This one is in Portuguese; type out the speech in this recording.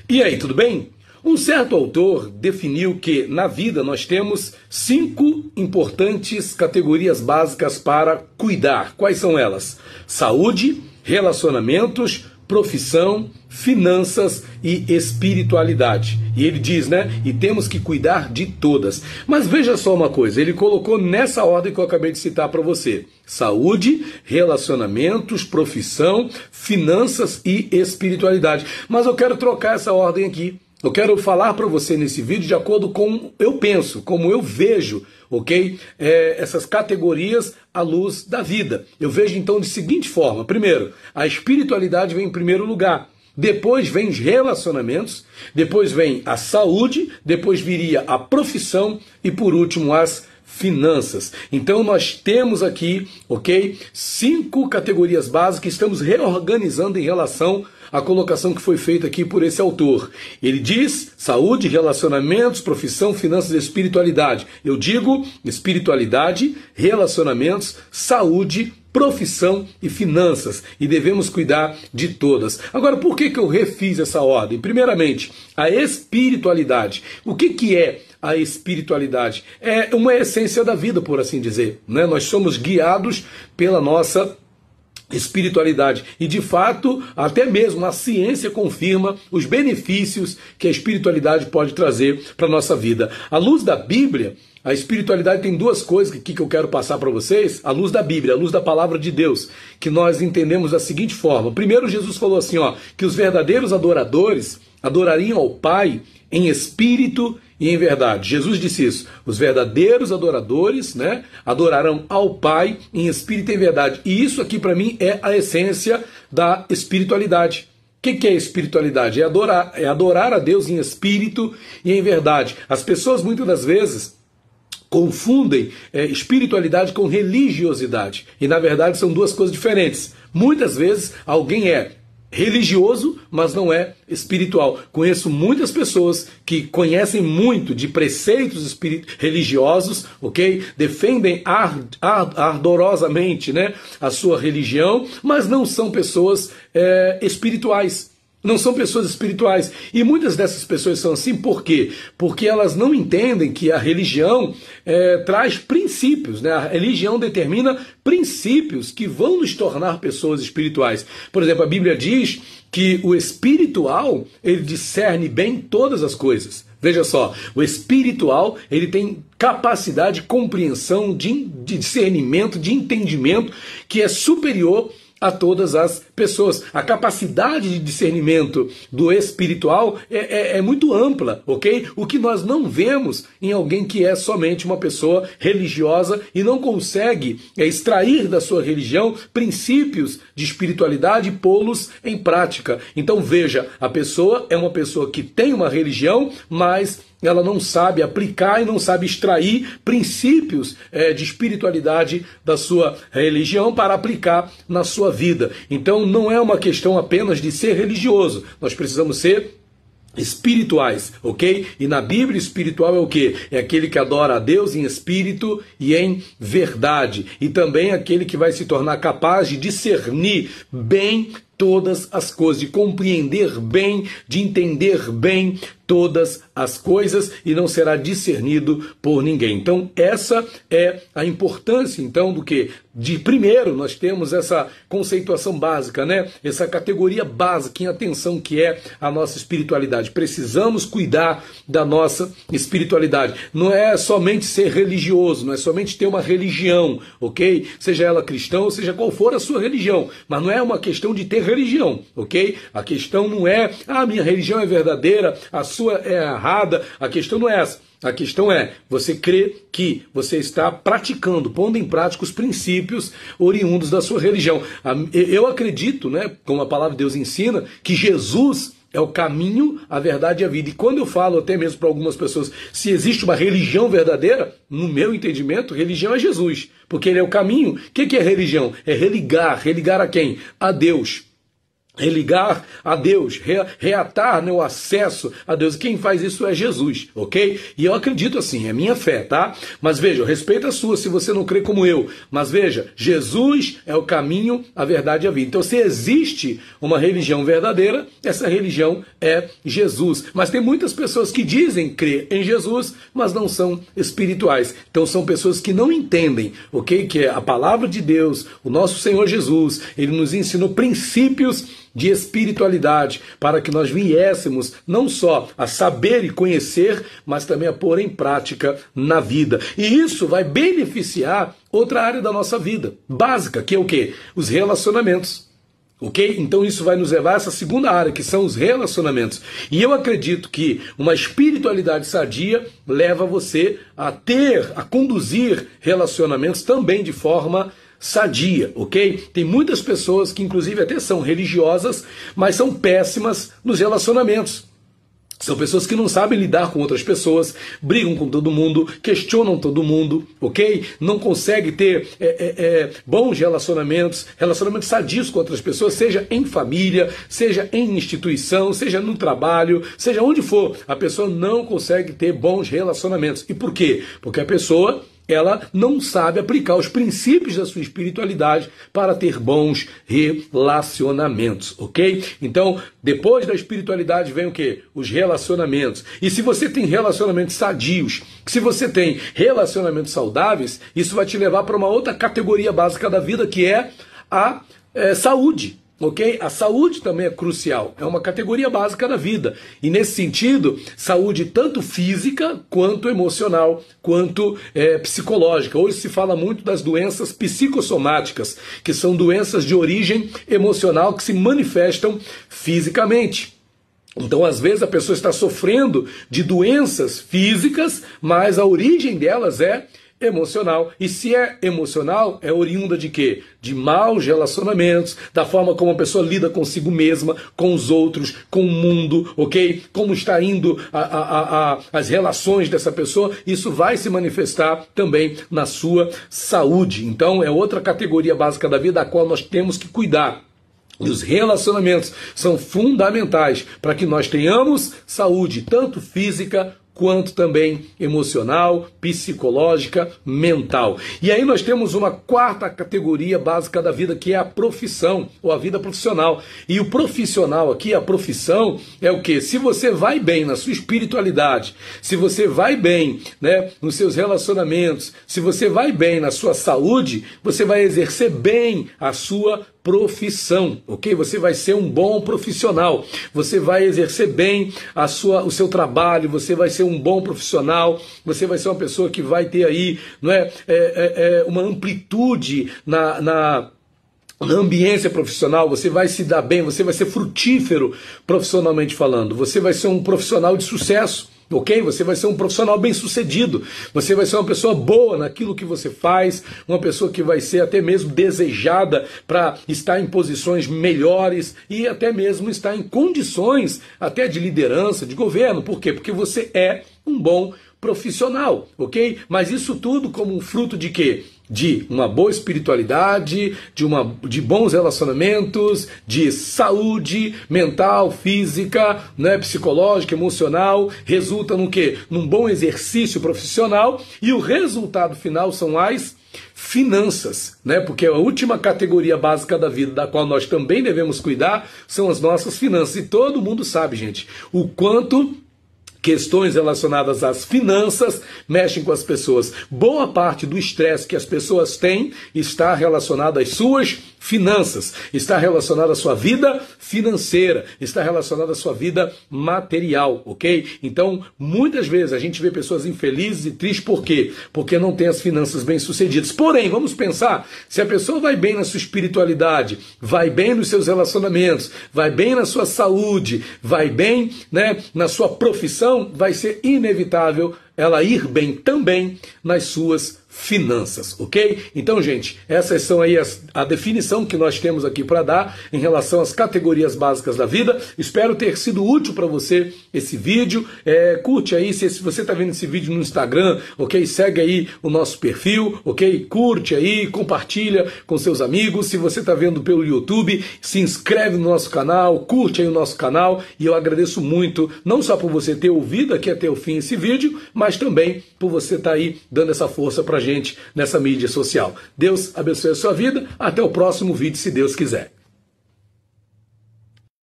E aí, tudo bem? Um certo autor definiu que na vida nós temos 5 importantes categorias básicas para cuidar. Quais são elas? Saúde, relacionamentos, profissão, finanças e espiritualidade. E ele diz, e temos que cuidar de todas. Mas veja só uma coisa, ele colocou nessa ordem que eu acabei de citar para você: saúde, relacionamentos, profissão, finanças e espiritualidade. Mas eu quero trocar essa ordem aqui. Eu quero falar para você nesse vídeo de acordo com eu penso, como eu vejo, ok? Essas categorias à luz da vida. Eu vejo então de seguinte forma: primeiro, a espiritualidade vem em primeiro lugar. Depois vem os relacionamentos, depois vem a saúde, depois viria a profissão e por último as finanças. Então nós temos aqui, ok, 5 categorias básicas que estamos reorganizando em relação à colocação que foi feita aqui por esse autor. Ele diz saúde, relacionamentos, profissão, finanças e espiritualidade. Eu digo espiritualidade, relacionamentos, saúde, profissão e finanças, e devemos cuidar de todas. Agora, por que eu refiz essa ordem? Primeiramente, a espiritualidade. O que é a espiritualidade? É uma essência da vida, por assim dizer, Nós somos guiados pela nossa espiritualidade. E de fato, até mesmo a ciência confirma os benefícios que a espiritualidade pode trazer para a nossa vida. À luz da Bíblia, a espiritualidade tem 2 coisas que eu quero passar para vocês, à luz da Bíblia, à luz da palavra de Deus, que nós entendemos da seguinte forma. Primeiro, Jesus falou assim, que os verdadeiros adoradores adorariam ao Pai em espírito e em verdade. Jesus disse isso. Os verdadeiros adoradores, adorarão ao Pai em espírito e em verdade. E isso aqui para mim é a essência da espiritualidade. O que é espiritualidade? É adorar a Deus em espírito e em verdade. As pessoas muitas das vezes confundem espiritualidade com religiosidade. E na verdade são 2 coisas diferentes. Muitas vezes alguém é religioso, mas não é espiritual. Conheço muitas pessoas que conhecem muito de preceitos religiosos, ok? Defendem ardorosamente, a sua religião, mas não são pessoas espirituais. Não são pessoas espirituais. E muitas dessas pessoas são assim, por quê? Porque elas não entendem que a religião traz princípios, A religião determina princípios que vão nos tornar pessoas espirituais. Por exemplo, a Bíblia diz que o espiritual, ele discerne bem todas as coisas. Veja só, o espiritual, ele tem capacidade de compreensão, de discernimento, de entendimento, que é superior a todas as pessoas. A capacidade de discernimento do espiritual é muito ampla, ok? O que nós não vemos em alguém que é somente uma pessoa religiosa e não consegue extrair da sua religião princípios de espiritualidade e pô-los em prática. Então veja, a pessoa é uma pessoa que tem uma religião, mas ela não sabe aplicar e não sabe extrair princípios de espiritualidade da sua religião para aplicar na sua vida. Então não é uma questão apenas de ser religioso, nós precisamos ser espirituais, ok? E na Bíblia, espiritual é o quê? É aquele que adora a Deus em espírito e em verdade. E também aquele que vai se tornar capaz de discernir bem todas as coisas, de compreender bem, de entender bem todas as coisas e não será discernido por ninguém. Então essa é a importância então do que? De primeiro nós temos essa conceituação básica, Essa categoria básica em atenção que é a nossa espiritualidade. Precisamos cuidar da nossa espiritualidade. Não é somente ser religioso, não é somente ter uma religião, ok? Seja ela cristã ou seja qual for a sua religião, mas não é uma questão de ter religião, ok? A questão não é, minha religião é verdadeira, a sua é errada, a questão não é essa. A questão é, você crê que você está praticando, pondo em prática os princípios oriundos da sua religião. Eu acredito, como a palavra de Deus ensina, que Jesus é o caminho, a verdade e a vida. E quando eu falo até mesmo para algumas pessoas, se existe uma religião verdadeira, no meu entendimento, religião é Jesus. Porque ele é o caminho. O que é religião? É religar. Religar a quem? A Deus. religar a Deus, reatar, né, o acesso a Deus. Quem faz isso é Jesus, ok? E eu acredito assim, é minha fé, tá? Mas veja, eu respeito a sua se você não crê como eu. Mas veja, Jesus é o caminho, a verdade e a vida. Então, se existe uma religião verdadeira, essa religião é Jesus. Mas tem muitas pessoas que dizem crer em Jesus, mas não são espirituais. Então, são pessoas que não entendem, ok? Que é a palavra de Deus, o nosso Senhor Jesus, ele nos ensinou princípios de espiritualidade, para que nós viéssemos não só a saber e conhecer, mas também a pôr em prática na vida. E isso vai beneficiar outra área da nossa vida, básica, que é o quê? Os relacionamentos. Ok? Então isso vai nos levar a essa segunda área, que são os relacionamentos. E eu acredito que uma espiritualidade sadia leva você a conduzir relacionamentos também de forma sadia, ok? Tem muitas pessoas que inclusive até são religiosas, mas são péssimas nos relacionamentos. São pessoas que não sabem lidar com outras pessoas, brigam com todo mundo, questionam todo mundo, ok? Não conseguem ter bons relacionamentos sadios com outras pessoas, seja em família, seja em instituição, seja no trabalho, seja onde for. A pessoa não consegue ter bons relacionamentos. E por quê? Porque a pessoa ela não sabe aplicar os princípios da sua espiritualidade para ter bons relacionamentos, ok? Então, depois da espiritualidade vem o quê? Os relacionamentos. E se você tem relacionamentos sadios, se você tem relacionamentos saudáveis, isso vai te levar para uma outra categoria básica da vida, que é a saúde. Ok? A saúde também é crucial, é uma categoria básica da vida. E nesse sentido, saúde tanto física, quanto emocional, quanto psicológica. Hoje se fala muito das doenças psicossomáticas, que são doenças de origem emocional que se manifestam fisicamente. Então, às vezes, a pessoa está sofrendo de doenças físicas, mas a origem delas é emocional. E se é emocional, é oriunda de quê? De maus relacionamentos, da forma como a pessoa lida consigo mesma, com os outros, com o mundo, ok? Como está indo as relações dessa pessoa, isso vai se manifestar também na sua saúde. Então, é outra categoria básica da vida, da qual nós temos que cuidar. E os relacionamentos são fundamentais para que nós tenhamos saúde, tanto física quanto também emocional, psicológica, mental. E aí nós temos uma quarta categoria básica da vida, que é a profissão, ou a vida profissional. E o profissional aqui, a profissão, é o quê? Se você vai bem na sua espiritualidade, se você vai bem, né, nos seus relacionamentos, se você vai bem na sua saúde, você vai exercer bem a sua profissão, ok? Você vai ser um bom profissional, você vai exercer bem o seu trabalho, você vai ser um bom profissional, você vai ser uma pessoa que vai ter aí, não é, uma amplitude na ambiência profissional, você vai se dar bem, você vai ser frutífero profissionalmente falando, você vai ser um profissional de sucesso. Ok? Você vai ser um profissional bem-sucedido, você vai ser uma pessoa boa naquilo que você faz, uma pessoa que vai ser até mesmo desejada para estar em posições melhores e até mesmo estar em condições até de liderança, de governo. Por quê? Porque você é um bom profissional, ok? Mas isso tudo como um fruto de quê? De uma boa espiritualidade, de bons relacionamentos, de saúde mental, física, né, psicológica, emocional, resulta no quê? Num bom exercício profissional, e o resultado final são as finanças, né? Porque a última categoria básica da vida, da qual nós também devemos cuidar, são as nossas finanças. E todo mundo sabe, gente, o quanto questões relacionadas às finanças mexem com as pessoas. Boa parte do estresse que as pessoas têm está relacionado às suas finanças, está relacionado à sua vida financeira, está relacionado à sua vida material, ok? Então, muitas vezes a gente vê pessoas infelizes e tristes, por quê? Porque não tem as finanças bem-sucedidas. Porém, vamos pensar, se a pessoa vai bem na sua espiritualidade, vai bem nos seus relacionamentos, vai bem na sua saúde, vai bem, né, na sua profissão, vai ser inevitável ela ir bem também nas suas finanças, ok? Então, gente, essas são aí a definição que nós temos aqui para dar em relação às categorias básicas da vida. Espero ter sido útil para você esse vídeo. Curte aí, se você está vendo esse vídeo no Instagram, ok? Segue aí o nosso perfil, ok? Curte aí, compartilha com seus amigos. Se você está vendo pelo YouTube, se inscreve no nosso canal, curte aí o nosso canal, e eu agradeço muito, não só por você ter ouvido aqui até o fim esse vídeo, mas também por você estar aí dando essa força pra gente nessa mídia social. Deus abençoe a sua vida. Até o próximo vídeo, se Deus quiser.